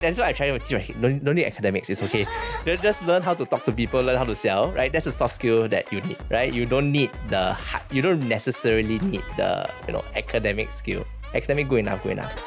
That's why I try to teach my kids. Don't need academics, it's okay. Just learn how to talk to people, learn how to sell, right? That's a soft skill that you need, right? You don't necessarily need the, academic skill. Academic, good enough.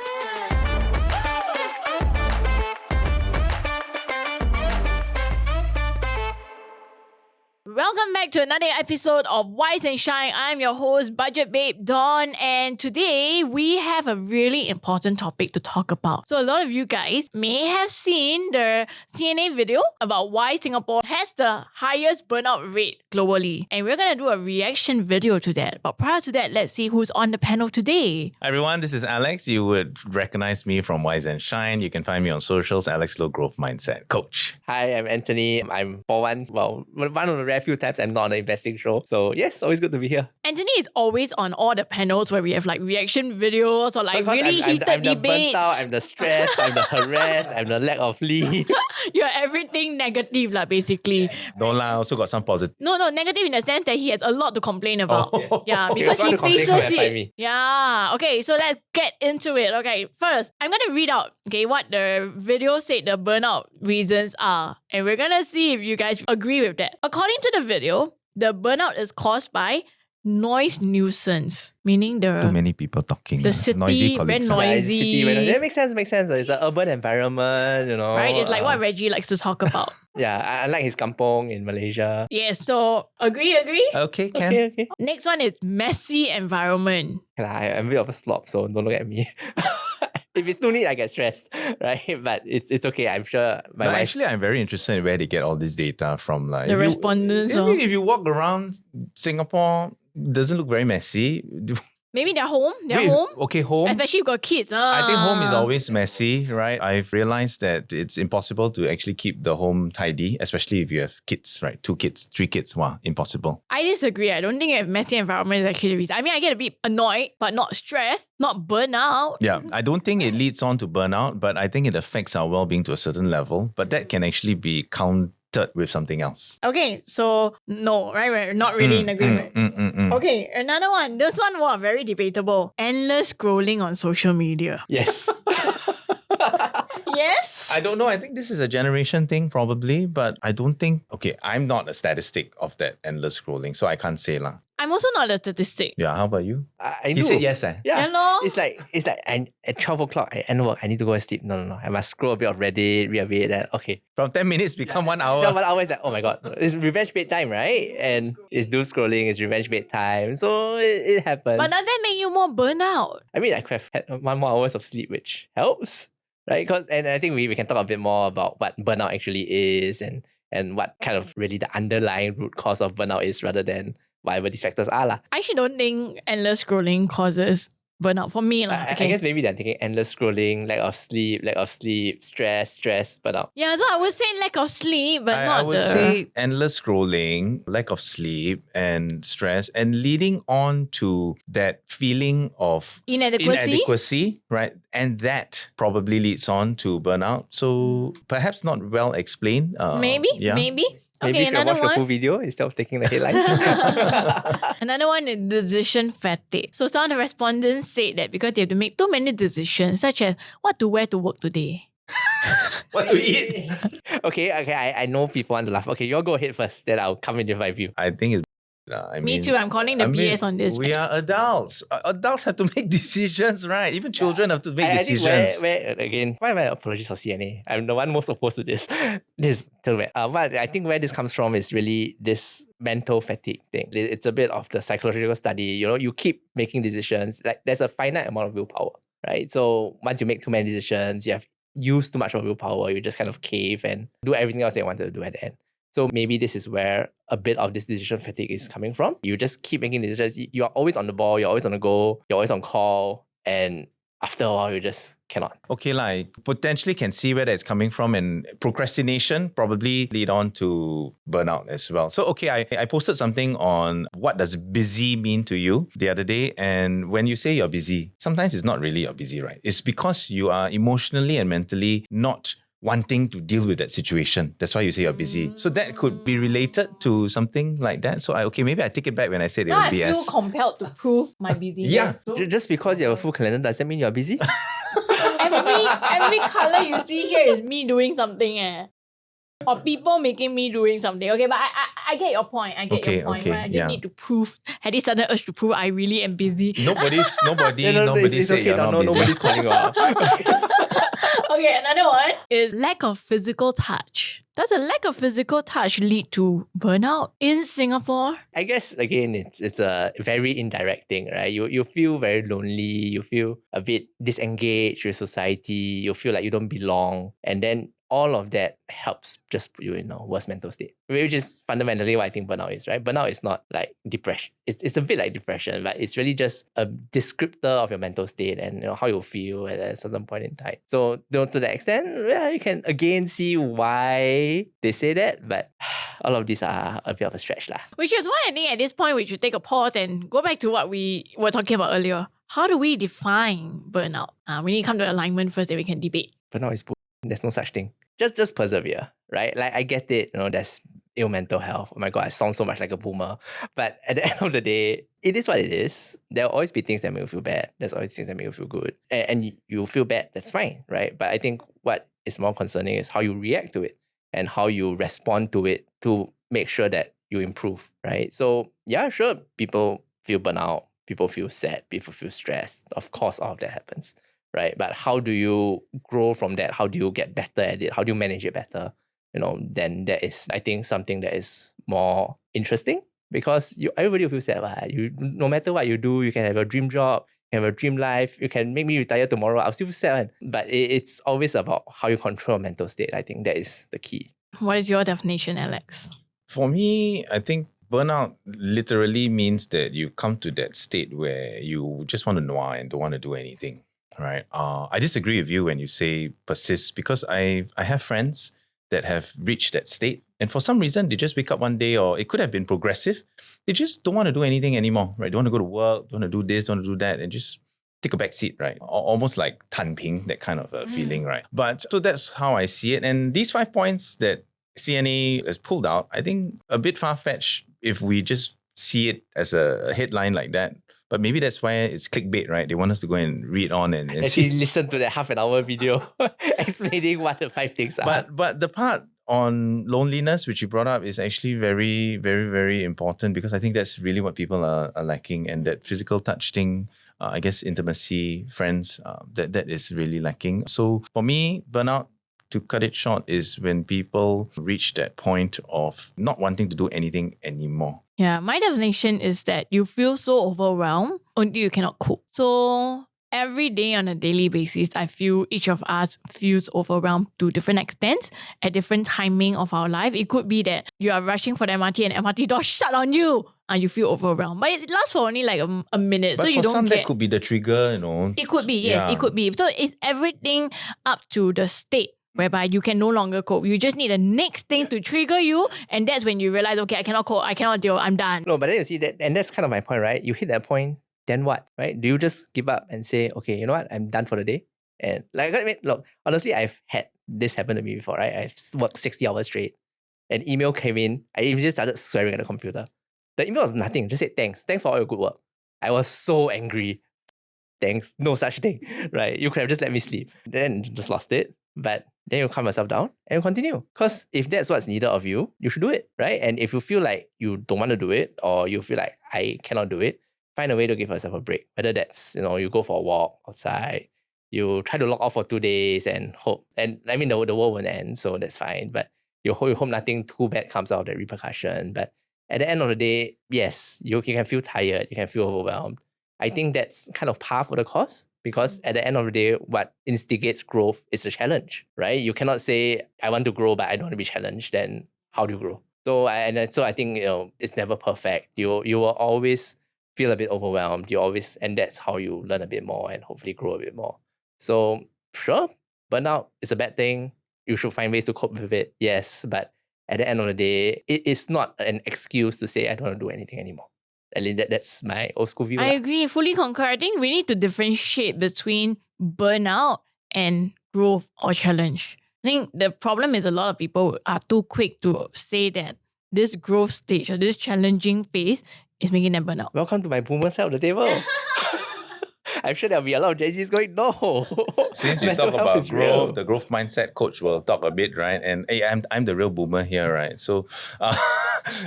Welcome back to another episode of Wise and Shine. I'm your host, Budget Babe Dawn, and today we have a really important topic to talk about. So a lot of you guys may have seen the CNA video about why Singapore has the highest burnout rate globally, and we're going to do a reaction video to that. But prior to that, let's see who's on the panel today. Hi everyone, this is Alex. You would recognize me from Wise and Shine. You can find me on socials, Alex Low Growth Mindset Coach. Hi, I'm Anthony. I'm one of the rare few times I'm not on an investing show. So yes, always good to be here. Anthony is always on all the panels where we have like reaction videos or like Because really heated I'm the debates. burnt out, I'm the stressed, I'm the harassed, I'm the lack of leave. You're everything negative lah, basically. Don't lie, I also got some positive. No, negative in the sense that he has a lot to complain about. Oh. Yeah, Okay, because if you he want to complain, faces come and find it. me. Yeah. Okay, so let's get into it. Okay, first, I'm going to read out what the video said the burnout reasons are. And we're going to see if you guys agree with that. According to the video, the burnout is caused by noise nuisance, meaning Too many people talking. the city, noisy very colleagues. noisy. That makes sense. It's an urban environment, Right? It's like what Reggie likes to talk about. Yeah, unlike his kampong in Malaysia. Yes, so agree? Okay, Ken. Okay. Next one is messy environment. I'm a bit of a slob, so don't look at me. If it's too neat, I get stressed, right? But it's okay. I'm sure my But wife... actually, I'm very interested in where they get all this data from. Like, The respondents. I mean, if you walk around Singapore, doesn't look very messy. Maybe they're home. Wait, okay, home. Especially if you've got kids. I think home is always messy, right? I've realized that it's impossible to actually keep the home tidy, especially if you have kids, right? 2 kids, 3 kids. Wow, impossible. I disagree. I don't think a messy environment is actually the reason. I mean, I get a bit annoyed, but not stressed, not burnout. Yeah, I don't think it leads on to burnout, but I think it affects our well-being to a certain level. But that can actually be countered with something else. Okay, so no, right? We're not really in agreement. Okay, another one. This one was very debatable. Endless scrolling on social media. Yes. Yes? I don't know. I think this is a generation thing probably, but I don't think... Okay, I'm not a statistic of that endless scrolling, so I can't say lah. I'm also not a statistic. Yeah, how about you? I You do. said yes, eh? Yeah. Yeah, no? It's like at 12 o'clock, I end work, I need to go and sleep. No. I must scroll a bit of Reddit, read a bit, then okay. From 10 minutes become 1 hour. 1 hour is like, oh my god. It's revenge bedtime, right? And it's doom scrolling, it's revenge bedtime. So it happens. But does that make you more burnout? I mean, I could have had 1 more hours of sleep, which helps, right? And I think we can talk a bit more about what burnout actually is and what kind of really the underlying root cause of burnout is rather than whatever these factors are lah. I actually don't think endless scrolling causes burnout for me. I guess maybe they're thinking endless scrolling, lack of sleep, stress, burnout. Yeah, so I would say lack of sleep, but I not would the... say endless scrolling, lack of sleep and stress, and leading on to that feeling of inadequacy, right? And that probably leads on to burnout. So perhaps not well explained. Maybe. Maybe Okay, if you another watch the full one. video instead of taking the headlines. Another one is decision fatigue. So some of the respondents said that because they have to make too many decisions, such as what to wear to work today. What to eat? Okay, I know people want to laugh. Okay, you all go ahead first, then I'll come in with my view. I think it's... Me too, I'm calling the BS on this. We are adults. Adults have to make decisions, right? Even children have to make decisions. I think where again, why am I apologies for CNA? I'm the one most opposed to this. But I think where this comes from is really this mental fatigue thing. It's a bit of the psychological study. You keep making decisions. Like there's a finite amount of willpower, right? So once you make too many decisions, you have used too much of willpower, you just kind of cave and do everything else they wanted to do at the end. So maybe this is where a bit of this decision fatigue is coming from. You just keep making decisions. You are always on the ball. You're always on the go. You're always on call. And after a while, you just cannot. Okay, like potentially can see where that's coming from, and procrastination probably lead on to burnout as well. So, okay, I posted something on what does busy mean to you the other day. And when you say you're busy, sometimes it's not really you're busy, right? It's because you are emotionally and mentally not wanting to deal with that situation. That's why you say you're busy. So that could be related to something like that. So maybe I take it back when I said it was Now I BS. feel compelled to prove my busyness. Yeah. Just because you have a full calendar doesn't mean you're busy. every color you see here is me doing something, or people making me doing something. Okay, but I get your point. I get your point. Okay, Right? I didn't need to prove. Had this sudden urge to prove I really am busy. Nobody it's said okay. you're not busy. Nobody's calling you out. Okay, another one is lack of physical touch. Does a lack of physical touch lead to burnout in Singapore? I guess again, it's a very indirect thing, right? You feel very lonely. You feel a bit disengaged with society. You feel like you don't belong, and then all of that helps just put you in a worse mental state, which is fundamentally what I think burnout is, right? Burnout is not like depression. It's a bit like depression, but it's really just a descriptor of your mental state and how you feel at a certain point in time. So to that extent, yeah, you can again see why they say that, but all of these are a bit of a stretch lah. Which is why I think at this point we should take a pause and go back to what we were talking about earlier. How do we define burnout? We need to come to alignment first, then we can debate. Burnout is there's no such thing. Just persevere, right? Like I get it, there's ill mental health. Oh my God, I sound so much like a boomer. But at the end of the day, it is what it is. There will always be things that make you feel bad. There's always things that make you feel good. And you feel bad, that's fine, right? But I think what is more concerning is how you react to it and how you respond to it to make sure that you improve, right? So yeah, sure, people feel burnout, people feel sad, people feel stressed. Of course, all of that happens. Right? But how do you grow from that? How do you get better at it? How do you manage it better? Then that is, I think, something that is more interesting because everybody will feel sad. Right? No matter what you do, you can have a dream job, you can have a dream life, you can make me retire tomorrow, I'll still feel sad. But it's always about how you control your mental state. I think that is the key. What is your definition, Alex? For me, I think burnout literally means that you come to that state where you just want to nua and don't want to do anything. Right. I disagree with you when you say persist because I have friends that have reached that state and for some reason they just wake up one day, or it could have been progressive. They just don't want to do anything anymore, right? They want to go to work, don't want to do this, don't want to do that, and just take a back seat, right? Almost like tan ping, that kind of a feeling, right? But so that's how I see it. And these 5 points that CNA has pulled out, I think a bit far-fetched if we just see it as a headline like that. But maybe that's why it's clickbait, right? They want us to go and read on and actually listen to that half an hour video explaining what the 5 things are. But the part on loneliness, which you brought up, is actually very, very, very important because I think that's really what people are lacking. And that physical touch thing, I guess intimacy, friends, that is really lacking. So for me, burnout, to cut it short, is when people reach that point of not wanting to do anything anymore. Yeah, my definition is that you feel so overwhelmed until you cannot cope. So every day on a daily basis, I feel each of us feels overwhelmed to different extents at different timing of our life. It could be that you are rushing for the MRT and MRT door shut on you and you feel overwhelmed. But it lasts for only like a minute. But so you for don't some, get... that could be the trigger, It could be, yes, it could be. So it's everything up to the state whereby you can no longer cope. You just need the next thing to trigger you, and that's when you realize, okay, I cannot cope, I cannot deal, I'm done. No, but then you see that, and that's kind of my point, right? You hit that point, then what, right? Do you just give up and say, okay, you know what, I'm done for the day? And like, I mean, look, honestly, I've had this happen to me before, right? I've worked 60 hours straight. An email came in, I even just started swearing at the computer. The email was nothing, just said thanks for all your good work. I was so angry. Thanks, no such thing, right? You could have just let me sleep. Then just lost it. But then you calm yourself down and you continue. Because if that's what's needed of you, you should do it, right? And if you feel like you don't want to do it, or you feel like I cannot do it, find a way to give yourself a break. Whether that's, you go for a walk outside, you try to log off for 2 days and hope. And I mean, the world won't end, so that's fine. But you hope nothing too bad comes out of that repercussion. But at the end of the day, yes, you can feel tired, you can feel overwhelmed. I think that's kind of par for the course. Because at the end of the day, what instigates growth is a challenge, right? You cannot say, I want to grow, but I don't want to be challenged. Then how do you grow? So I think, it's never perfect. You will always feel a bit overwhelmed. And that's how you learn a bit more and hopefully grow a bit more. So sure, burnout is a bad thing. You should find ways to cope with it. Yes, but at the end of the day, it is not an excuse to say, I don't want to do anything anymore. At least that's my old school view. I agree, fully concur. I think we need to differentiate between burnout and growth or challenge. I think the problem is a lot of people are too quick to say that this growth stage or this challenging phase is making them burn out. Welcome to my boomer side of the table. I'm sure there'll be a lot of Gen Zs going, no. Since you Mental talk health about is real. growth, the growth mindset coach will talk a bit, right? And hey, I'm the real boomer here, right? So, uh,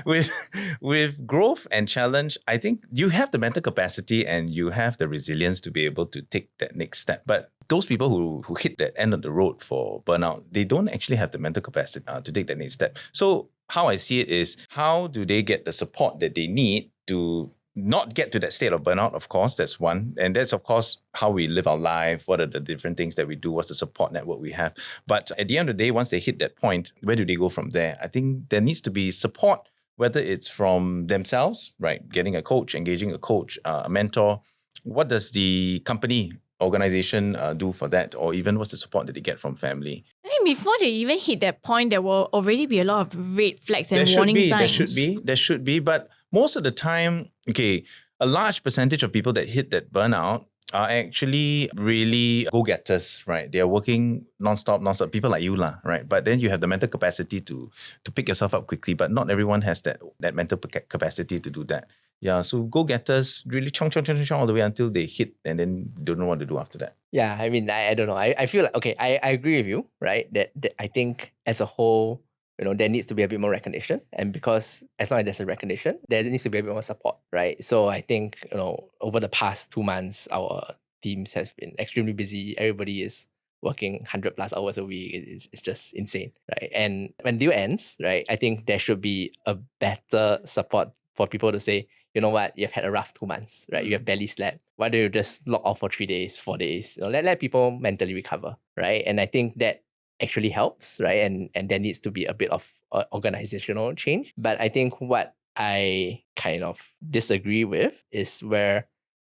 with growth and challenge, I think you have the mental capacity and you have the resilience to be able to take that next step. But those people who hit that end of the road for burnout, they don't actually have the mental capacity to take that next step. So how I see it is, how do they get the support that they need to not get to that state of burnout? Of course, that's one. And that's, of course, how we live our life. What are the different things that we do? What's the support network we have? But at the end of the day, once they hit that point, where do they go from there? I think there needs to be support, whether it's from themselves, right? Getting a coach, engaging a coach, a mentor. What does the company organization do for that? Or even what's the support that they get from family? I think before they even hit that point, there will already be a lot of red flags and warning signs. There should be. But most of the time, okay, a large percentage of people that hit that burnout are actually really go-getters, right? They are working non-stop, people like you, right? But then you have the mental capacity to pick yourself up quickly, but not everyone has that mental capacity to do that. Yeah, so go-getters really chong all the way until they hit and then don't know what to do after that. Yeah, I mean, I don't know. I feel like, okay, I agree with you, right? That I think as a whole, there needs to be a bit more recognition. And because as long as there's a recognition, there needs to be a bit more support, right? So I think, over the past 2 months, our teams has been extremely busy. Everybody is working 100 plus hours a week. It's just insane, right? And when deal ends, right, I think there should be a better support for people to say, you know what, you've had a rough 2 months, right? You have barely slept. Why don't you just log off for 3 days, 4 days? Let people mentally recover, right? And I think that actually helps, right? And there needs to be a bit of organizational change. But I think what I kind of disagree with is where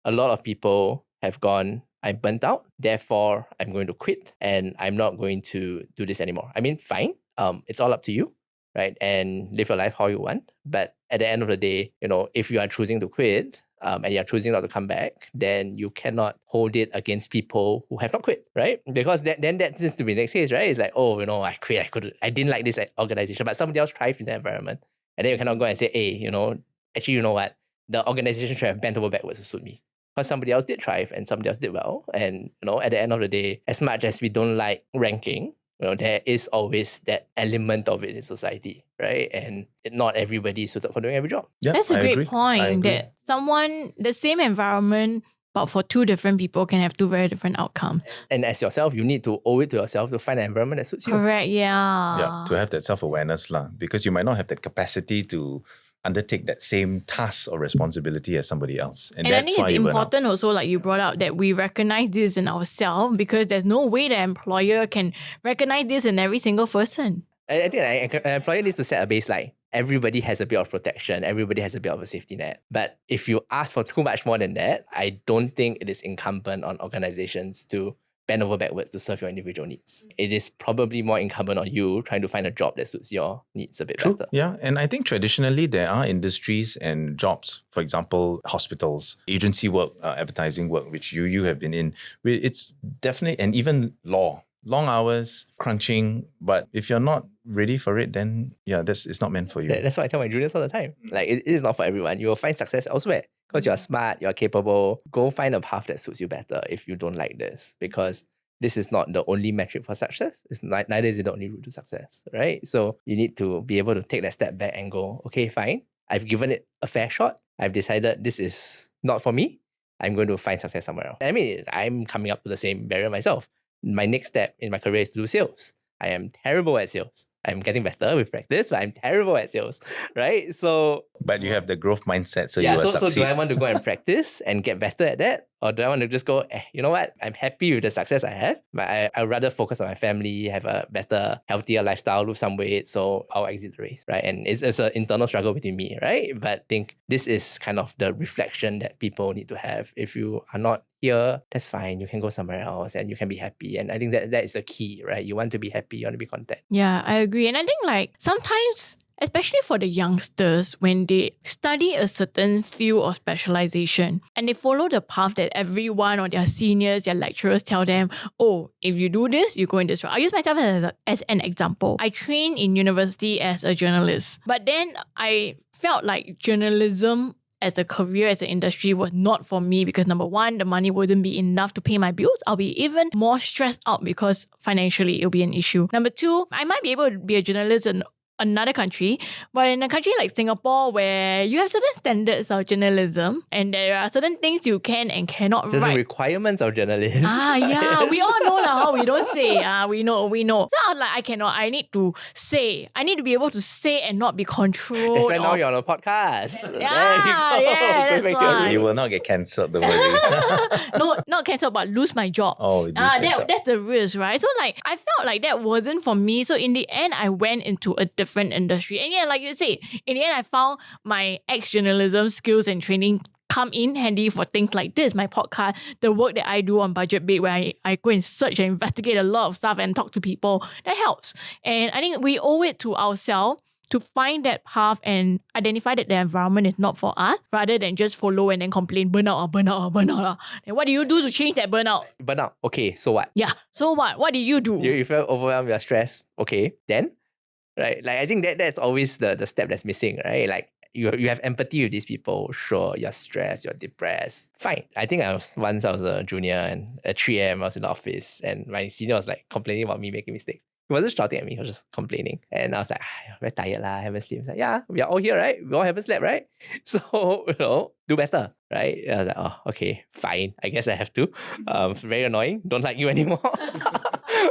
a lot of people have gone, I'm burnt out, therefore I'm going to quit and I'm not going to do this anymore. I mean, fine. It's all up to you, right? And live your life how you want. But at the end of the day, if you are choosing to quit, and you're choosing not to come back, then you cannot hold it against people who have not quit, right? Because then that seems to be the next case, right? It's like, oh, I quit, I didn't like this organization, but somebody else thrived in the environment. And then you cannot go and say, hey, actually, you know what? The organization should have bent over backwards to suit me. Because somebody else did thrive and somebody else did well. And, at the end of the day, as much as we don't like ranking, there is always that element of it in society, right? And not everybody is suited for doing every job. Yeah, That's a great agree. point, that the same environment, but for two different people can have two very different outcomes. And as yourself, you need to owe it to yourself to find an environment that suits you. Correct, yeah. Yeah, to have that self-awareness, because you might not have that capacity to undertake that same task or responsibility as somebody else. And I think it's important also, like you brought out, that we recognize this in ourselves, because there's no way the employer can recognize this in every single person. I think an employer needs to set a baseline. Everybody has a bit of protection. Everybody has a bit of a safety net. But if you ask for too much more than that, I don't think it is incumbent on organizations to bend over backwards to serve your individual needs. It is probably more incumbent on you trying to find a job that suits your needs a bit better. Yeah, and I think traditionally there are industries and jobs, for example, hospitals, agency work, advertising work, which you have been in. It's definitely, and even law. Long hours, crunching, but if you're not ready for it, then it's not meant for you. That's what I tell my juniors all the time. Like, it is not for everyone. You will find success elsewhere because you're smart, you're capable. Go find a path that suits you better if you don't like this, because this is not the only metric for success. Neither is it the only route to success, right? So you need to be able to take that step back and go, okay, fine. I've given it a fair shot. I've decided this is not for me. I'm going to find success somewhere else. I mean, I'm coming up to the same barrier myself. My next step in my career is to do sales. I am terrible at sales. I'm getting better with practice, but I'm terrible at sales, right? So, but you have the growth mindset, so you will succeed. So do I want to go and practice and get better at that? Or do I want to just go, you know what? I'm happy with the success I have, but I'd rather focus on my family, have a better, healthier lifestyle, lose some weight, so I'll exit the race, right? And it's an internal struggle between me, right? But I think this is kind of the reflection that people need to have. If you are not here, that's fine. You can go somewhere else and you can be happy. And I think that is the key, right? You want to be happy, you want to be content. Yeah, I agree. And I think like sometimes, especially for the youngsters, when they study a certain field or specialization and they follow the path that everyone or their seniors, their lecturers tell them, oh, if you do this, you go in this route. I'll use myself as an example. I trained in university as a journalist, but then I felt like journalism as a career, as an industry was not for me because number one, the money wouldn't be enough to pay my bills. I'll be even more stressed out because financially it'll be an issue. Number two, I might be able to be a journalist in another country, but in a country like Singapore where you have certain standards of journalism and there are certain things you can and cannot Certain write. requirements of journalists. Yeah, we all know how we don't say. We know. So I was like, I cannot. I need to say. I need to be able to say and not be controlled. That's why now you're on a podcast. Yeah, yeah, Going that's back to your why. You will not get cancelled, don't worry. No, not cancel, but lose my job. Oh, you lose your job. That's the risk, right? So like, I felt like that wasn't for me. So in the end, I went into a different industry. And yeah, like you said, in the end, I found my ex-journalism skills and training come in handy for things like this, my podcast, the work that I do on Budget Babe, where I go and search and investigate a lot of stuff and talk to people. That helps. And I think we owe it to ourselves to find that path and identify that the environment is not for us, rather than just follow and then complain, burnout. And what do you do to change that burnout? Burnout. Okay, so what? Yeah. So what? What did you do? You felt overwhelmed, you're stressed. Okay, then? Right? Like, I think that's always the step that's missing, right? Like, you have empathy with these people. Sure, you're stressed, you're depressed. Fine. I think once I was a junior and at 3 a.m. I was in the office and my senior was like complaining about me making mistakes. He wasn't shouting at me, he was just complaining. And I was like, very tired lah, I haven't slept. He's like, yeah, we are all here, right? We all haven't slept, right? So, do better, right? And I was like, oh, okay, fine. I guess I have to. Very annoying. Don't like you anymore.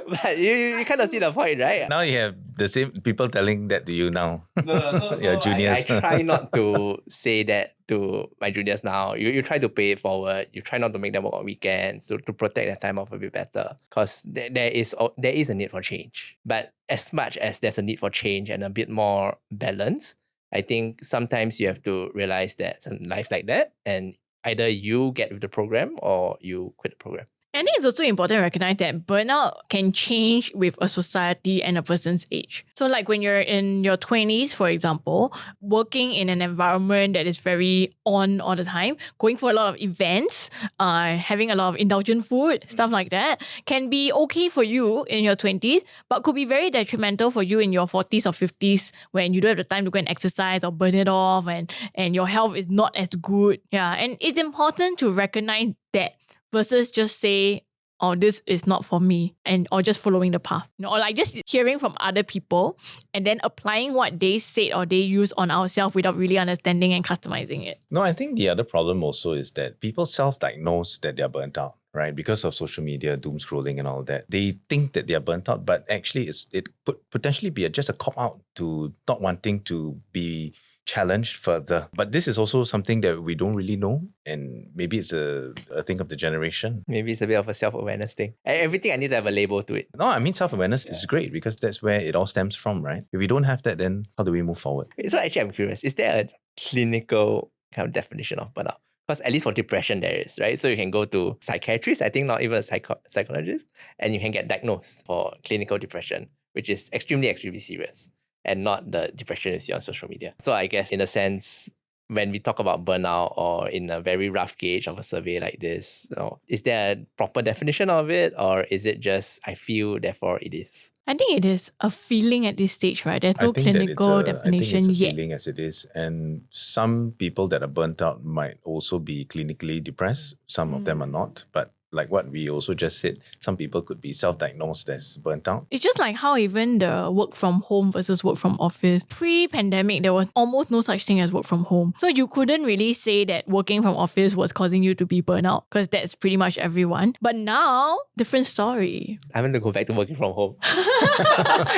But you kind of see the point, right? Now you have the same people telling that to you now. So Your juniors. I try not to say that to my juniors now. You try to pay it forward. You try not to make them work on weekends to protect their time off a bit better. Because there is a need for change. But as much as there's a need for change and a bit more balance, I think sometimes you have to realize that life's like that, and either you get with the program or you quit the program. I think it's also important to recognize that burnout can change with a society and a person's age. So like when you're in your 20s, for example, working in an environment that is very on all the time, going for a lot of events, having a lot of indulgent food, stuff like that, can be okay for you in your 20s, but could be very detrimental for you in your 40s or 50s when you don't have the time to go and exercise or burn it off and your health is not as good. Yeah, and it's important to recognize that versus just say, oh, this is not for me, or just following the path. Or like just hearing from other people and then applying what they said or they use on ourselves without really understanding and customizing it. No, I think the other problem also is that people self-diagnose that they're burnt out, right? Because of social media, doom scrolling and all that. They think that they're burnt out, but actually it could potentially be just a cop-out to not wanting to be challenged further. But this is also something that we don't really know, and maybe it's a thing of the generation. Maybe it's a bit of a self-awareness thing. Everything I need to have a label to it. No, I mean self-awareness is great because that's where it all stems from, right? If we don't have that, then how do we move forward? So actually I'm curious, is there a clinical kind of definition of burnout? Because at least for depression there is, right? So you can go to psychiatrists, I think not even a psychologist, and you can get diagnosed for clinical depression, which is extremely, extremely serious, and not the depression you see on social media. So I guess in a sense, when we talk about burnout or in a very rough gauge of a survey like this, is there a proper definition of it, or is it just I feel, therefore it is? I think it is a feeling at this stage, right? There's no clinical definition I think it's a yet. feeling as it is. And some people that are burnt out might also be clinically depressed. Some of them are not. But like what we also just said, some people could be self-diagnosed as burnt out. It's just like how even the work from home versus work from office. Pre-pandemic, there was almost no such thing as work from home. So you couldn't really say that working from office was causing you to be burnout because that's pretty much everyone. But now, different story. I want to go back to working from home.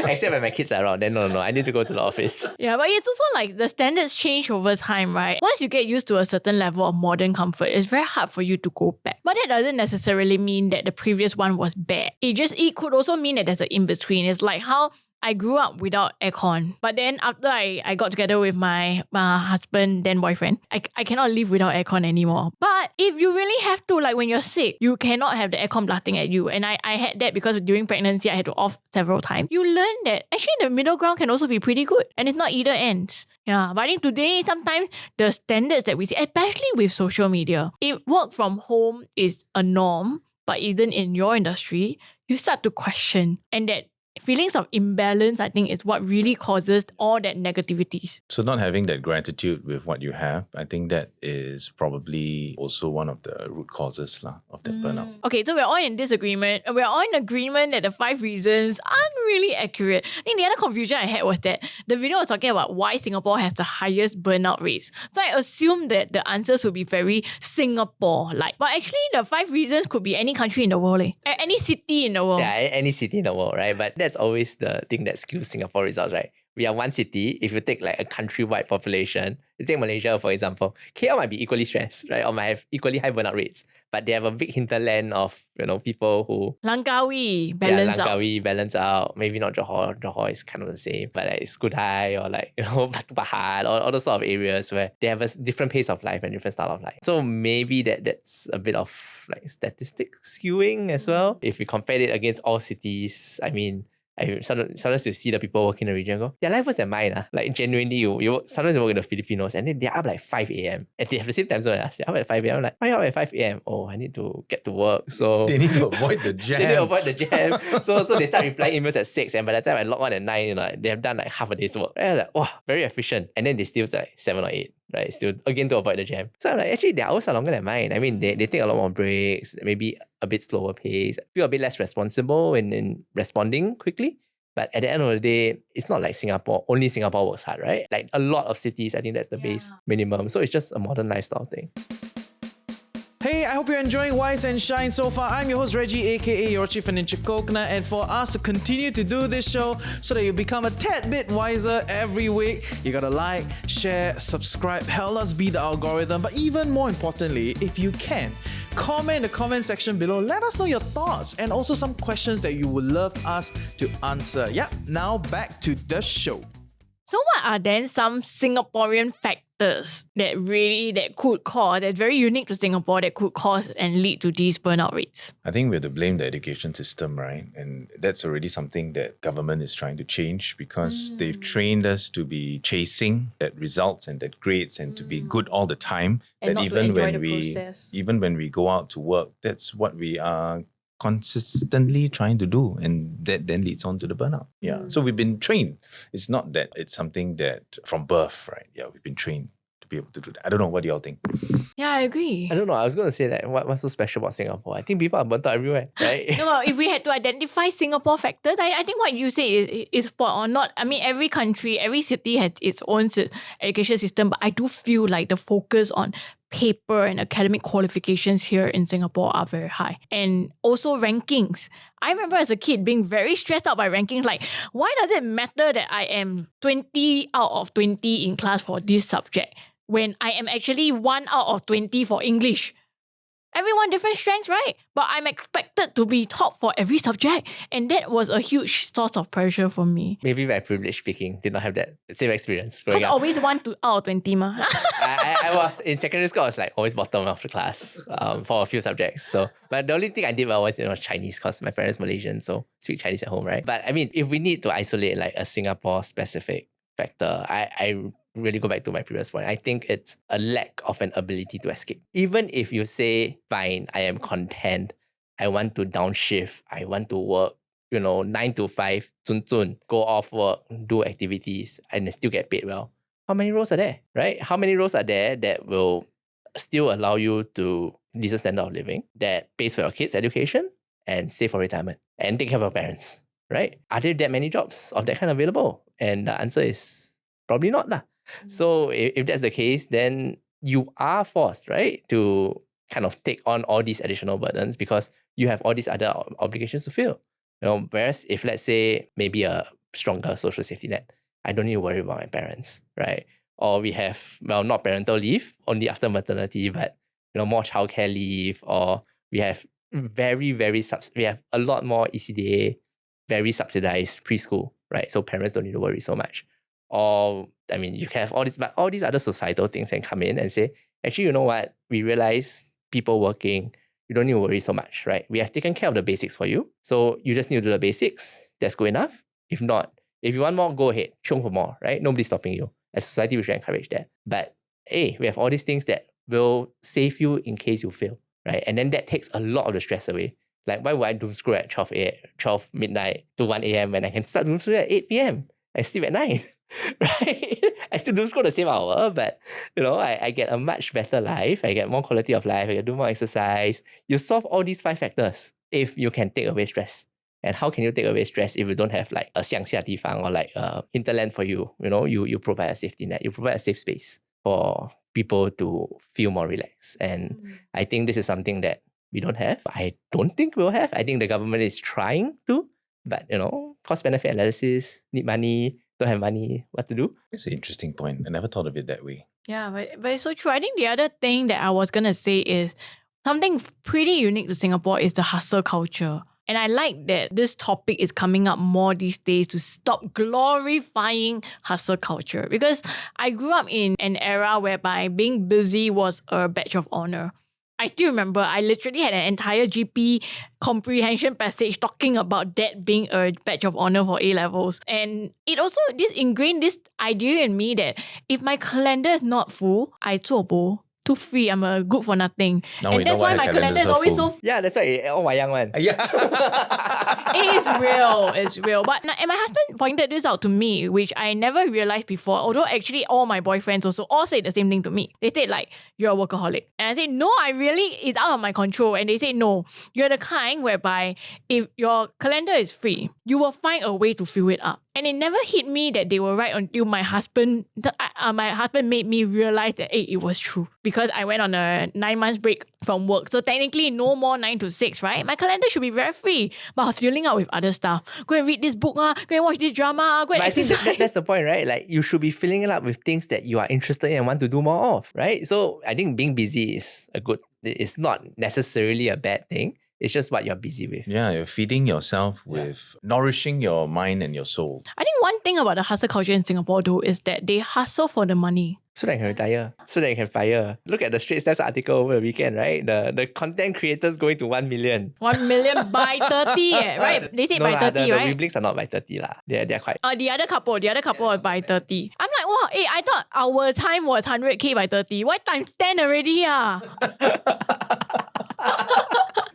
Except when my kids are around, then no, I need to go to the office. Yeah, but it's also like the standards change over time, right? Once you get used to a certain level of modern comfort, it's very hard for you to go back. But that doesn't necessarily mean that the previous one was bad. It could also mean that there's an in-between. It's like how I grew up without aircon. But then after I got together with my husband, then boyfriend, I cannot live without aircon anymore. But if you really have to, like when you're sick, you cannot have the aircon blasting at you. And I had that because during pregnancy, I had to off several times. You learn that actually the middle ground can also be pretty good. And it's not either ends. Yeah, but I think today, sometimes the standards that we see, especially with social media, if work from home is a norm, but even in your industry, you start to question. And that feelings of imbalance, I think, is what really causes all that negativities. So not having that gratitude with what you have, I think that is probably also one of the root causes of that burnout. Okay, so we're all in disagreement. We're all in agreement that the 5 reasons aren't really accurate. I think the other confusion I had was that the video was talking about why Singapore has the highest burnout rates. So I assumed that the answers would be very Singapore-like. But actually, the 5 reasons could be any country in the world. Any city in the world. Yeah, any city in the world, right? But that's always the thing that skews Singapore results, right? We are one city. If you take like a countrywide population, you take Malaysia, for example, KL might be equally stressed, right? Or might have equally high burnout rates. But they have a big hinterland of, people who... Langkawi, balance out. Langkawi, balance out. Maybe not Johor. Johor is kind of the same. But like Skudai or like, Batu Pahat, all those sort of areas where they have a different pace of life and different style of life. So maybe that's a bit of like statistic skewing as well. If we compare it against all cities, I mean... sometimes you see the people working in the region and go, their life was than mine. Like genuinely, sometimes you work with the Filipinos and then they're up like 5 a.m. and they have the same time zone as us. They're up at 5 a.m. I'm like, why are you up at 5 a.m? Oh, I need to get to work. So They need to avoid the jam. they need to avoid the jam. so they start replying emails at 6 and by the time I log on at 9, they have done like half a day's work. And I was like, wow, very efficient. And then they still like 7 or 8. Right, still again to avoid the jam. So I'm like, actually their hours are longer than mine. I mean, they take a lot more breaks, maybe a bit slower pace, feel a bit less responsible in responding quickly. But at the end of the day, it's not like Singapore, only Singapore works hard, right? Like a lot of cities, I think that's the base minimum. So it's just a modern lifestyle thing. Hey, I hope you're enjoying Wise and Shine so far. I'm your host Reggie, aka your Chief Financial Coconut, and for us to continue to do this show so that you become a tad bit wiser every week, you gotta like, share, subscribe, help us beat the algorithm. But even more importantly, if you can, comment in the comment section below. Let us know your thoughts and also some questions that you would love us to answer. Yeah, now back to the show. So what are then some Singaporean factors that could cause, that's very unique to Singapore, that could cause and lead to these burnout rates? I think we have to blame the education system, right? And that's already something that government is trying to change because they've trained us to be chasing that results and that grades and to be good all the time. And that not to enjoy the process. even when we go out to work, that's what we are consistently trying to do, and that then leads on to the burnout. So we've been trained. It's not that it's something that from birth, right? We've been trained to be able to do that. I don't know, what do y'all think? Yeah, I agree. I don't know, I was going to say that what's so special about Singapore? I think people are burnt out everywhere, right? No, if we had to identify Singapore factors, I think what you say is spot on. Not, I mean, every country, every city has its own education system, but I do feel like the focus on paper and academic qualifications here in Singapore are very high. And also rankings. I remember as a kid being very stressed out by rankings. Like, why does it matter that I am 20 out of 20 in class for this subject when I am actually 1 out of 20 for English? Everyone different strengths, right? But I'm expected to be top for every subject. And that was a huge source of pressure for me. Maybe very privileged speaking, did not have that same experience Because growing up. always 1 out of 20 ma. I was in secondary school. I was like always bottom of the class for a few subjects. So, but the only thing I did well was Chinese because my parents Malaysian, so speak Chinese at home, right? But I mean, if we need to isolate like a Singapore specific factor, I really go back to my previous point. I think it's a lack of an ability to escape. Even if you say, fine, I am content, I want to downshift, I want to work 9 to 5, go off work, do activities, and still get paid well. How many roles are there, right? How many roles are there that will still allow you to decent standard of living, that pays for your kids' education and save for retirement and take care of your parents, right? Are there that many jobs of that kind available? And the answer is probably not lah. So if that's the case, then you are forced, right, to kind of take on all these additional burdens because you have all these other obligations to fill. Whereas if let's say maybe a stronger social safety net, I don't need to worry about my parents, right? Or we have, not parental leave, only after maternity, but more childcare leave, or we have we have a lot more ECDA, very subsidized preschool, right? So parents don't need to worry so much. Or, I mean, you can have all these other societal things can come in and say, actually, you know what? We realize people working, you don't need to worry so much, right? We have taken care of the basics for you. So you just need to do the basics. That's good enough. If not, if you want more, go ahead. Show for more, right? Nobody's stopping you. As a society, we should encourage that. But hey, we have all these things that will save you in case you fail, right? And then that takes a lot of the stress away. Like, why would I doom scroll at 12 midnight to 1 a.m. when I can start doom scrolling at 8 p.m.? I sleep at 9, right? I still doom scroll the same hour, but I get a much better life. I get more quality of life. I can do more exercise. You solve all these 5 factors if you can take away stress. And how can you take away stress if you don't have like a 乡下地方 or like a hinterland for you? You provide a safety net. You provide a safe space for people to feel more relaxed. And I think this is something that we don't have. I don't think we'll have. I think the government is trying to, but cost-benefit analysis, need money, don't have money, what to do? It's an interesting point. I never thought of it that way. Yeah, but it's so true. I think the other thing that I was going to say is something pretty unique to Singapore is the hustle culture. And I like that this topic is coming up more these days to stop glorifying hustle culture. Because I grew up in an era whereby being busy was a badge of honor. I still remember I literally had an entire GP comprehension passage talking about that being a badge of honor for A-levels. And it also ingrained this idea in me that if my calendar is not full, I 做bo. Too free, I'm a good for nothing. Now and that's why my calendar is always so... Yeah, that's why all my young one. Yeah. It is real. It's real. And my husband pointed this out to me, which I never realized before. Although actually all my boyfriends also all said the same thing to me. They said like, you're a workaholic. And I said, no, it's out of my control. And they say, no, you're the kind whereby if your calendar is free, you will find a way to fill it up. And it never hit me that they were right until my husband made me realize that it was true. Because I went on a 9 months break from work. So technically no more 9 to 6, right? My calendar should be very free. But I was filling out with other stuff. Go and read this book, go and watch this drama, go and exercise. I think that's the point, right? Like you should be filling it up with things that you are interested in and want to do more of, right? So I think being busy is it's not necessarily a bad thing. It's just what you're busy with. Yeah, you're feeding yourself with nourishing your mind and your soul. I think one thing about the hustle culture in Singapore though is that they hustle for the money. So that you can retire, so that you can fire. Look at the Straight Steps article over the weekend, right? The content creators going to 1 million. 1 million by 30, right? They say by 30, right? The Weeblings are not by 30 lah. They're quite... The other couple are by 30. I'm like, wow, hey, I thought our time was 100k by 30. Why times 10 already?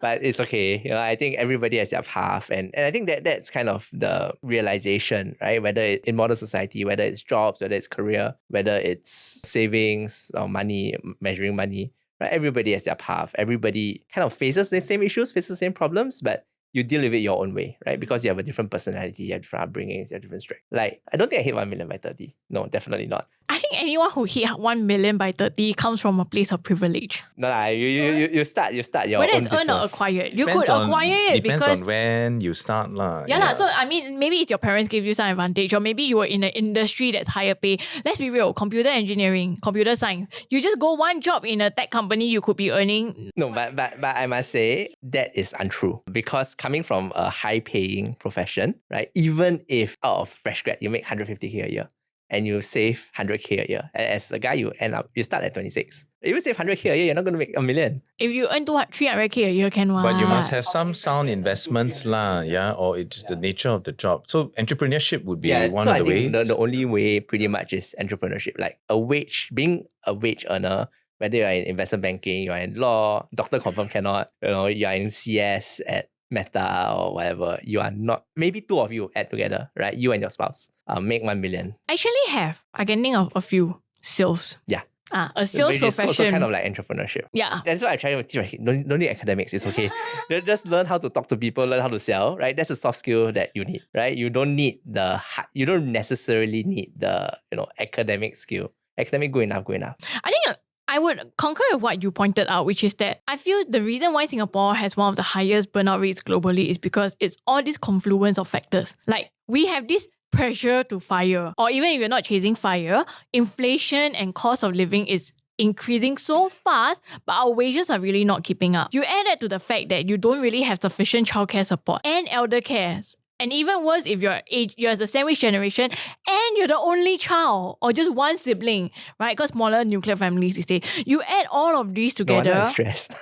But it's okay. I think everybody has their path. And I think that's kind of the realization, right? Whether in modern society, whether it's jobs, whether it's career, whether it's savings or money, measuring money, right? Everybody has their path. Everybody kind of faces the same issues, faces the same problems, but you deal with it your own way, right? Because you have a different personality, you have different upbringings, you have different strengths. Like, I don't think I hit 1 million by 30. No, definitely not. I think anyone who hit 1 million by 30 comes from a place of privilege. No, you start your whether own it's earned or business. acquired. You could acquire it depends because... on when you start lah. Yeah. So I mean, maybe it's your parents gave you some advantage, or maybe you were in an industry that's higher pay. Let's be real, computer engineering, computer science. You just go one job in a tech company, you could be earning... No, but I must say that is untrue. Because coming from a high-paying profession, right? Even if out of fresh grad, you make 150k a year and you save 100k a year. As a guy, you start at 26. If you save 100k a year, you're not going to make 1 million. If you earn 300k a year, can one? But you must have some sound investments lah, yeah, or it's just the nature of the job. So entrepreneurship would be one of the ways. The only way pretty much is entrepreneurship. Like being a wage earner, whether you're in investment banking, you're in law, doctor confirm cannot, you're in CS at Meta or whatever, you are not, maybe 2 of you add together, right? You and your spouse make 1 million. Actually I can think of a few. Sales. Yeah. A sales Which profession. is also kind of like entrepreneurship. Yeah. That's why I try to teach my kids. Don't need academics, it's okay. Just learn how to talk to people, learn how to sell, right? That's a soft skill that you need, right? You don't necessarily need the, academic skill. Academic, good enough. I think I would concur with what you pointed out, which is that I feel the reason why Singapore has one of the highest burnout rates globally is because it's all this confluence of factors. Like, we have this pressure to fire, or even if you're not chasing fire, inflation and cost of living is increasing so fast, but our wages are really not keeping up. You add that to the fact that you don't really have sufficient childcare support and elder care. And even worse, if you're the sandwich generation and you're the only child or just one sibling, right? Because smaller nuclear families these days. You add all of these together. No, I'm stressed.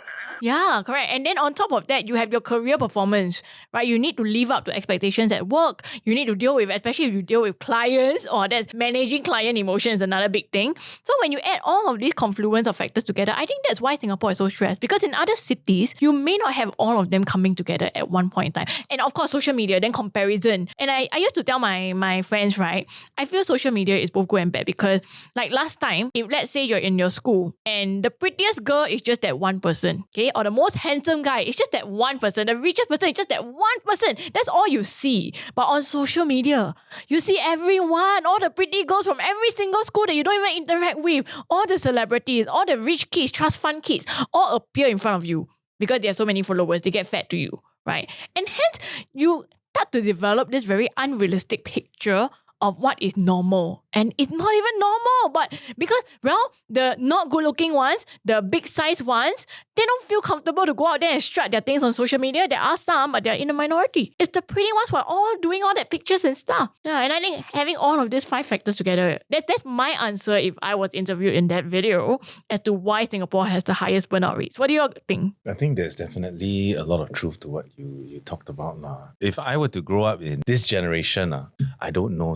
Yeah, correct. And then on top of that, you have your career performance, right? You need to live up to expectations at work. You need to deal with, especially if you deal with clients, or that's managing client emotion is another big thing. So when you add all of these confluence of factors together, I think that's why Singapore is so stressed. Because in other cities, you may not have all of them coming together at one point in time. And of course, social media, then comparison. And I used to tell my friends, right? I feel social media is both good and bad because like last time, if let's say you're in your school and the prettiest girl is just that one person, okay? Or the most handsome guy is just that one person. The richest person is just that one person. That's all you see. But on social media, you see everyone, all the pretty girls from every single school that you don't even interact with, all the celebrities, all the rich kids, trust fund kids, all appear in front of you because they have so many followers. They get fed to you, right? And hence, you start to develop this very unrealistic picture of what is normal. And it's not even normal, but because, well, the not good looking ones, the big size ones, they don't feel comfortable to go out there and strut their things on social media. There are some, but they're in a minority. It's the pretty ones who are all doing all that pictures and stuff. Yeah, and I think having all of these 5 factors together, that's my answer if I was interviewed in that video as to why Singapore has the highest burnout rates. What do you think? I think there's definitely a lot of truth to what you talked about. If I were to grow up in this generation, I don't know.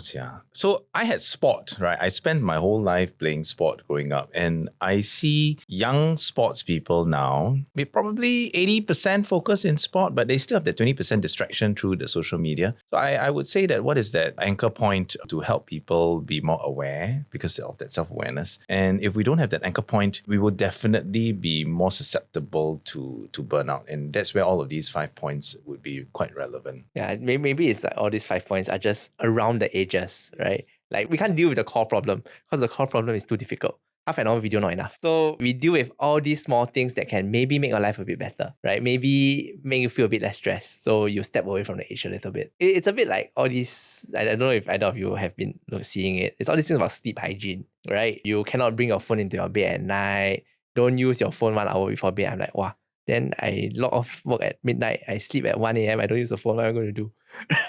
So I had sport, right? I spent my whole life playing sport growing up, and I see young sports people now, probably 80% focus in sport, but they still have that 20% distraction through the social media. So I would say that what is that anchor point to help people be more aware because of that self-awareness? And if we don't have that anchor point, we will definitely be more susceptible to burnout. And that's where all of these 5 points would be quite relevant. Yeah, maybe it's like all these 5 points are just around the edges, right? Like we can't deal with the core problem because the core problem is too difficult. Half an hour video not enough. So we deal with all these small things that can maybe make your life a bit better, right? Maybe make you feel a bit less stressed. So you step away from the edge a little bit. It's a bit like all these, I don't know if either of you have been seeing it. It's all these things about sleep hygiene, right? You cannot bring your phone into your bed at night. Don't use your phone 1 hour before bed. I'm like, wow. Then I log off work at midnight. I sleep at 1 a.m. I don't use the phone. What am I going to do?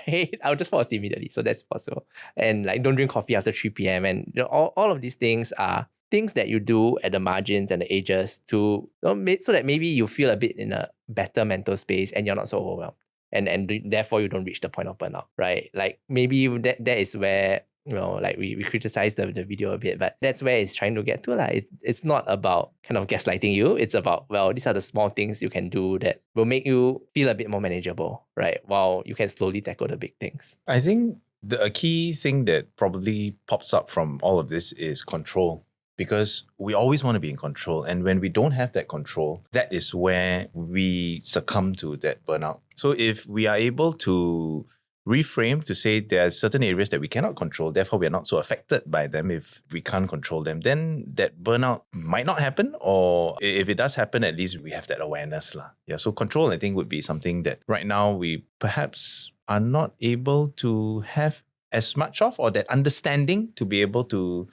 Right? I'll just fall asleep immediately. So that's possible. And like, don't drink coffee after 3 p.m. And all of these things are things that you do at the margins and the edges to so that maybe you feel a bit in a better mental space and you're not so overwhelmed. And therefore you don't reach the point of burnout, right? Like maybe that is where, like we criticize the video a bit, but that's where it's trying to get to. It's not about kind of gaslighting you. It's about, these are the small things you can do that will make you feel a bit more manageable, right? While you can slowly tackle the big things. I think a key thing that probably pops up from all of this is control. Because we always want to be in control. And when we don't have that control, that is where we succumb to that burnout. So if we are able to reframe to say there are certain areas that we cannot control, therefore we are not so affected by them if we can't control them, then that burnout might not happen. Or if it does happen, at least we have that awareness. Yeah, so control, I think, would be something that right now we perhaps are not able to have as much of, or that understanding to be able to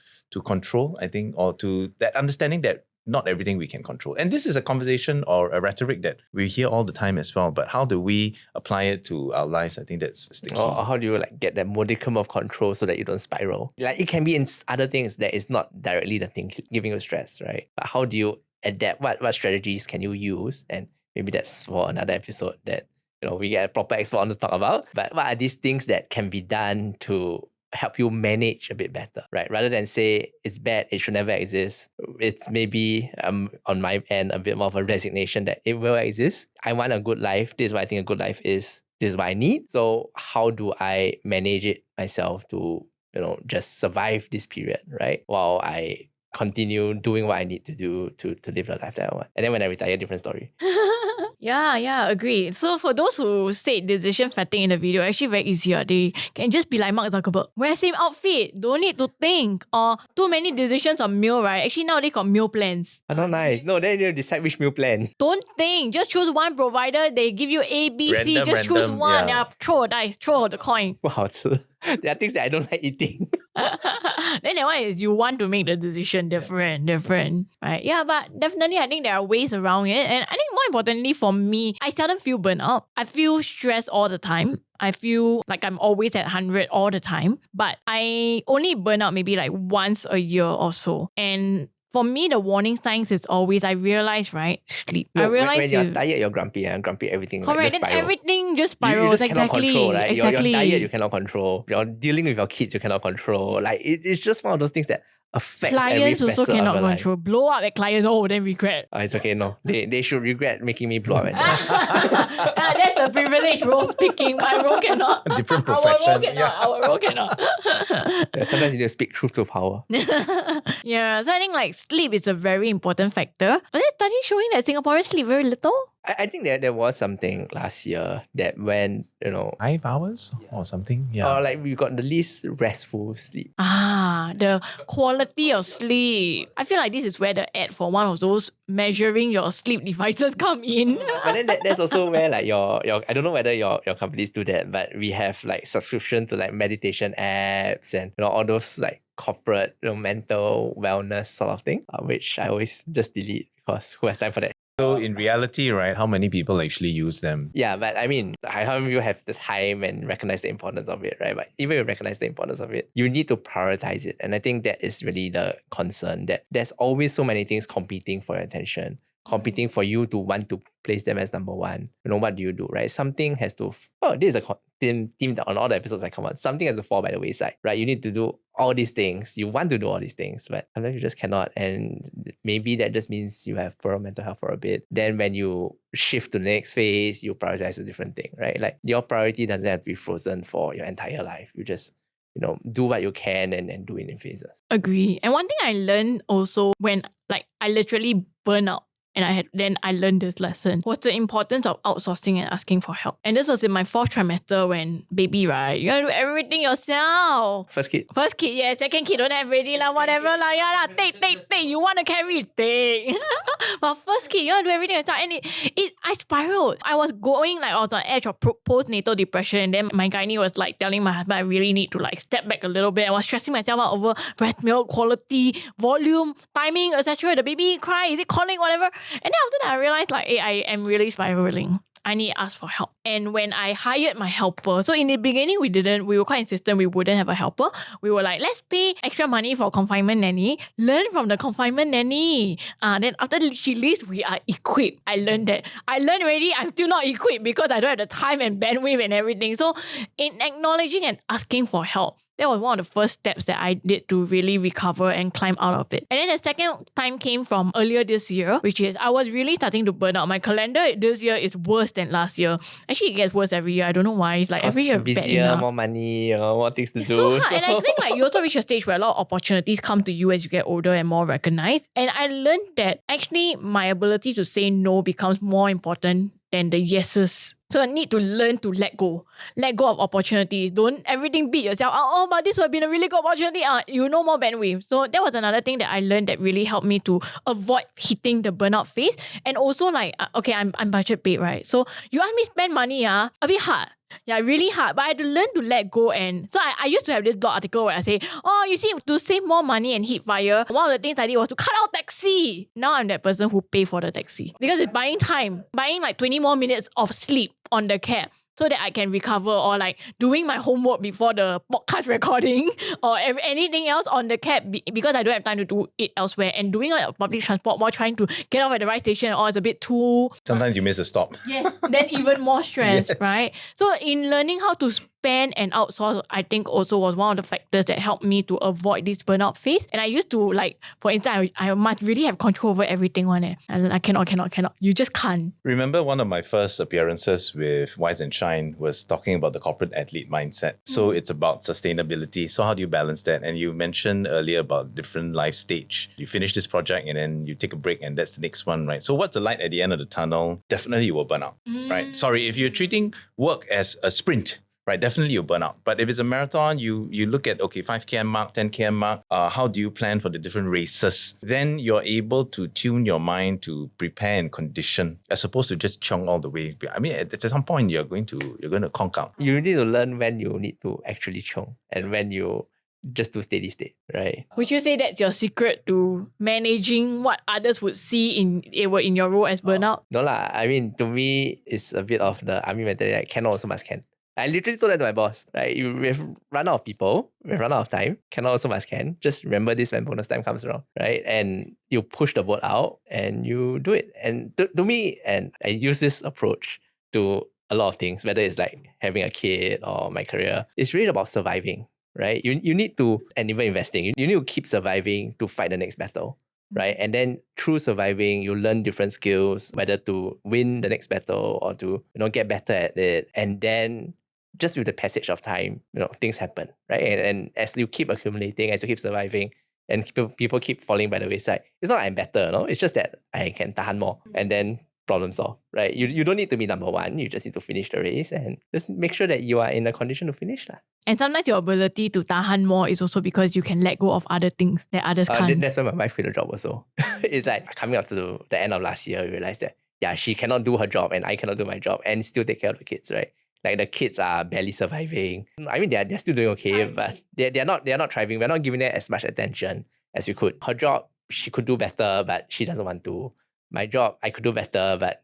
control, I think, or to that understanding that not everything we can control. And this is a conversation or a rhetoric that we hear all the time as well. But how do we apply it to our lives? I think that's the key. Or how do you get that modicum of control so that you don't spiral? Like it can be in other things that is not directly the thing giving you stress, right? But how do you adapt? What strategies can you use? And maybe that's for another episode that we get a proper expert on to talk about. But what are these things that can be done to help you manage a bit better, right? Rather than say it's bad, it should never exist. It's maybe on my end a bit more of a resignation that it will exist. I want a good life. This is what I think a good life is. This is what I need. So how do I manage it myself to just survive this period, right? While I continue doing what I need to do to live the life that I want. And then when I retire, different story. Yeah, agree. So for those who said decision fatigue in the video, actually very easy. They can just be like Mark Zuckerberg. Wear same outfit. Don't need to think. Or too many decisions on meal, right? Actually now they got meal plans. Oh, not nice. No, then you decide which meal plan. Don't think. Just choose one provider. They give you A, B, C. Just choose one. Yeah, throw a dice. Throw the coin. 不好吃. There are things that I don't like eating. Then that one is you want to make the decision different, right? Yeah, but definitely I think there are ways around it. And I think more importantly for me, I seldom feel burnout. I feel stressed all the time. I feel like I'm always at 100 all the time. But I only burn out maybe like once a year or so. And for me, the warning signs is always, I realize, right? Sleep. I No, realize when you're tired, you're grumpy, and grumpy, everything like correct, just then spiral. everything just You spirals. just cannot Exactly. control, right? Exactly. You're tired, you cannot control. You're dealing with your kids, you cannot control. Like it's just one of those things that affects every Clients also facet cannot of your life. control. Blow up at clients, oh, then regret. It's okay, no. They should regret making me blow up at them. That's the privileged role speaking. My role cannot. Different Our role profession. cannot. Yeah. Our role cannot. Yeah, sometimes you need to speak truth to power. Yeah, so I think like sleep is a very important factor. But there's studies showing that Singaporeans sleep very little. I think that there was something last year that when, 5 hours or something. Yeah. or like we got the least restful sleep. The quality of sleep. I feel like this is where the ad for one of those measuring your sleep devices come in. But then that's also where like your I don't know whether your companies do that, but we have like subscription to like meditation apps and all those like corporate mental wellness sort of thing, which I always just delete because who has time for that? So in reality, right, how many people actually use them? Yeah, but I mean, how many of you have the time and recognize the importance of it, right? But even if you recognize the importance of it, you need to prioritize it. And I think that is really the concern, that there's always so many things competing for your attention, competing for you to want to place them as number one. What do you do, right? Something has to, this is a theme on all the episodes I come on. Something has to fall by the wayside, right? You need to do all these things. You want to do all these things, but sometimes you just cannot. And maybe that just means you have poor mental health for a bit. Then when you shift to the next phase, you prioritize a different thing, right? Like your priority doesn't have to be frozen for your entire life. You just do what you can and do it in phases. Agree. And one thing I learned also when like I literally burn out, and I learned this lesson, was the importance of outsourcing and asking for help. And this was in my 4th trimester when baby, right? You gotta do everything yourself. First kid. First kid, yeah. Second kid, don't have already lah. Whatever lah. Yeah lah. Take. You want to carry, take. But first kid, you want to do everything yourself. And I spiraled. I was going like I was on the edge of postnatal depression. And then my gynae was like telling my husband I really need to like step back a little bit. I was stressing myself out over breast milk, quality, volume, timing, etc. The baby cry, is it calling, whatever. And then after that, I realized like, hey, I am really spiraling. I need to ask for help. And when I hired my helper, so in the beginning, we were quite insistent we wouldn't have a helper. We were like, let's pay extra money for confinement nanny. Learn from the confinement nanny. Then after she leaves, we are equipped. I learned that. I learned already, I'm still not equipped because I don't have the time and bandwidth and everything. So in acknowledging and asking for help, that was one of the first steps that I did to really recover and climb out of it. And then the second time came from earlier this year, which is I was really starting to burn out. My calendar this year is worse than last year. Actually, it gets worse every year. I don't know why. It's like every year busier, bad enough. more money, more things to It's do. so hard. And I think like you also reach a stage where a lot of opportunities come to you as you get older and more recognized. And I learned that actually my ability to say no becomes more important than the yeses. So I need to learn to let go. Let go of opportunities. Don't everything beat yourself. Oh, but this would have been a really good opportunity. More bandwidth. So that was another thing that I learned that really helped me to avoid hitting the burnout phase. And also like, okay, I'm budget paid, right? So you ask me spend money, a bit hard. Yeah, really hard. But I had to learn to let go. And so I used to have this blog article where I say, you see, to save more money and hit fire, one of the things I did was to cut out taxi. Now I'm that person who pay for the taxi. Because it's buying time. Buying like 20 more minutes of sleep on the cab so that I can recover, or like doing my homework before the podcast recording or anything else on the cab because I don't have time to do it elsewhere, and doing it on public transport while trying to get off at the right station or it's a bit too... Sometimes you miss a stop. Yes, then even more stress, Yes. right? So in learning how to spend and outsource, I think also was one of the factors that helped me to avoid this burnout phase. And I used to like, for instance, I must really have control over everything and I cannot. You just can't. Remember one of my first appearances with Wise and Shine was talking about the corporate athlete mindset. So it's about sustainability. So how do you balance that? And you mentioned earlier about different life stage. You finish this project and then you take a break and that's the next one, right? So what's the light at the end of the tunnel? Definitely you will burn out, right? Sorry, if you're treating work as a sprint, right, definitely you'll burn out. But if it's a marathon, you look at, okay, 5 km mark, 10 km mark, how do you plan for the different races? Then you're able to tune your mind to prepare and condition as opposed to just chung all the way. I mean, at some point, you're going to conk out. You need to learn when you need to actually chung and when you just do steady state, right? Would you say that's your secret to managing what others would see in your role as burnout? No lah. I mean, to me, it's a bit of the army mentality. Like, can also must can. I literally told that to my boss, right? We've run out of people, we've run out of time, cannot also must can. Just remember this when bonus time comes around, right? And you push the boat out and you do it. And to me, and I use this approach to a lot of things, whether it's like having a kid or my career, it's really about surviving, right? You need to, and even investing, you need to keep surviving to fight the next battle. Right. And then through surviving, you learn different skills, whether to win the next battle or to, get better at it. And then just with the passage of time, things happen. Right. And as you keep accumulating, as you keep surviving, and people keep falling by the wayside, it's not like I'm better, it's just that I can tahan more. And then problem solved, right? You don't need to be number one. You just need to finish the race and just make sure that you are in a condition to finish. And sometimes your ability to tahan more is also because you can let go of other things that others can't. That's when my wife quit the job also. It's like coming up to the end of last year, we realized that, she cannot do her job and I cannot do my job and still take care of the kids, right? Like the kids are barely surviving. I mean, they're still doing okay, but they're not thriving. We're not giving them as much attention as we could. Her job, she could do better, but she doesn't want to. My job, I could do better, but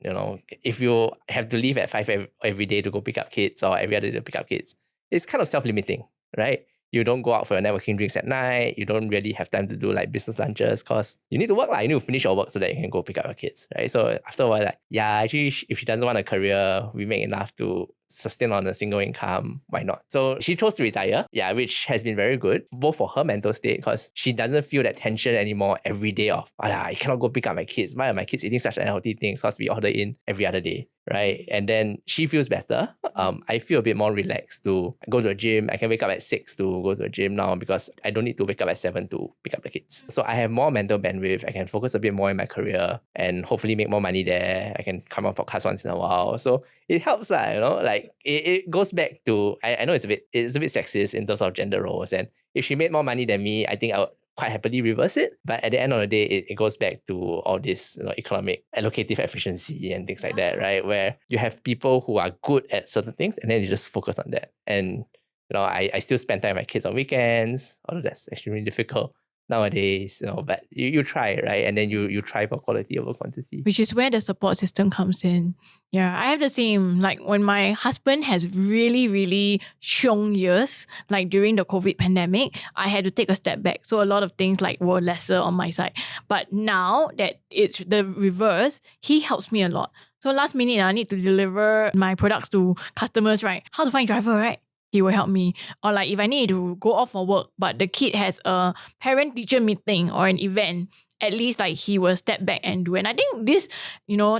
if you have to leave at 5 every day to go pick up kids or every other day to pick up kids, it's kind of self-limiting, right? You don't go out for your networking drinks at night. You don't really have time to do like business lunches because you need to work. You need to finish your work so that you can go pick up your kids, right? So after a while, actually, if she doesn't want a career, we make enough to sustain on a single income, why not? So she chose to retire, which has been very good, both for her mental state, because she doesn't feel that tension anymore every day of, I cannot go pick up my kids. Why are my kids eating such unhealthy things? Because we order in every other day, right? And then she feels better. I feel a bit more relaxed to go to a gym. I can wake up at 6 to go to a gym now because I don't need to wake up at 7 to pick up the kids. So I have more mental bandwidth. I can focus a bit more in my career and hopefully make more money there. I can come on podcast once in a while. So it helps, it goes back to, I know it's a bit sexist in terms of gender roles. And if she made more money than me, I think I would quite happily reverse it. But at the end of the day, it goes back to all this economic allocative efficiency and things like that, right? Where you have people who are good at certain things and then you just focus on that. And I still spend time with my kids on weekends, although that's extremely difficult nowadays, but you try, right? And then you try for quality over quantity. Which is where the support system comes in. Yeah, I have the same. Like when my husband has really, really xiong years, like during the COVID pandemic, I had to take a step back. So a lot of things were lesser on my side. But now that it's the reverse, he helps me a lot. So last minute, I need to deliver my products to customers, right? How to find driver, right? He will help me. Or if I need to go off for work, but the kid has a parent-teacher meeting or an event, at least he will step back and do. And I think this,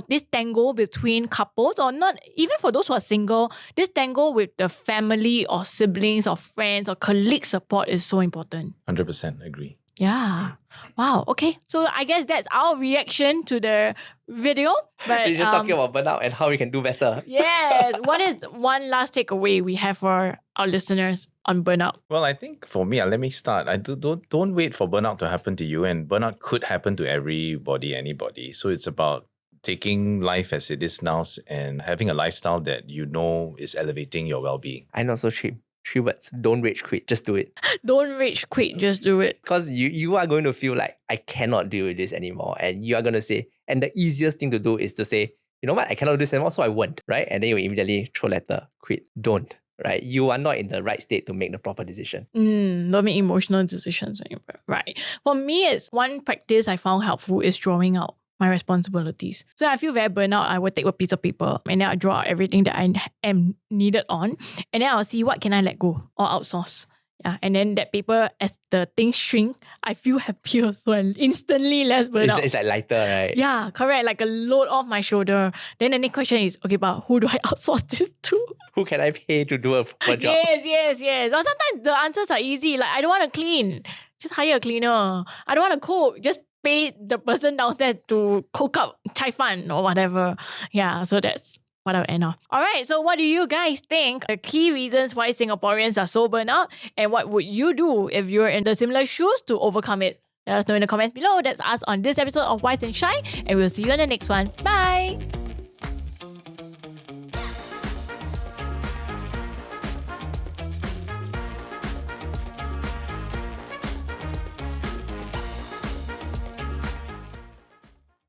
this tango between couples, or not even for those who are single, this tango with the family or siblings or friends or colleague support is so important. 100% agree. Yeah. Wow. Okay. So I guess that's our reaction to the video. But We're just talking about burnout and how we can do better. Yes. What is one last takeaway we have for our listeners on burnout? Well, I think for me, let me start. Don't wait for burnout to happen to you, and burnout could happen to everybody, anybody. So it's about taking life as it is now and having a lifestyle that is elevating your well-being. I know, so cheap. 3 words. Don't rage quit. Just do it. Don't rage quit. Just do it. Because you are going to feel like, I cannot deal with this anymore. And you are going to say, and the easiest thing to do is to say, you know what? I cannot do this anymore, so I won't. Right? And then you immediately throw letter, quit. Don't. Right? You are not in the right state to make the proper decision. Don't make emotional decisions anymore. Right. For me, it's one practice I found helpful is drawing out my responsibilities. So I feel very burnt out. I would take a piece of paper and then I draw out everything that I am needed on. And then I'll see what can I let go or outsource. Yeah. And then that paper, as the things shrink, I feel happier. So I'm instantly less burnt out. It's like lighter, right? Yeah, correct. Like a load off my shoulder. Then the next question is, okay, but who do I outsource this to? Who can I pay to do a proper job? Yes. Or sometimes the answers are easy. Like, I don't want to clean. Just hire a cleaner. I don't want to cook. Just pay the person downstairs to cook up chai fan or whatever. Yeah, so that's what I'll end off. All right, so what do you guys think the key reasons why Singaporeans are so burnt out? And what would you do if you're in the similar shoes to overcome it? Let us know in the comments below. That's us on this episode of Wise and Shine. And we'll see you in the next one. Bye!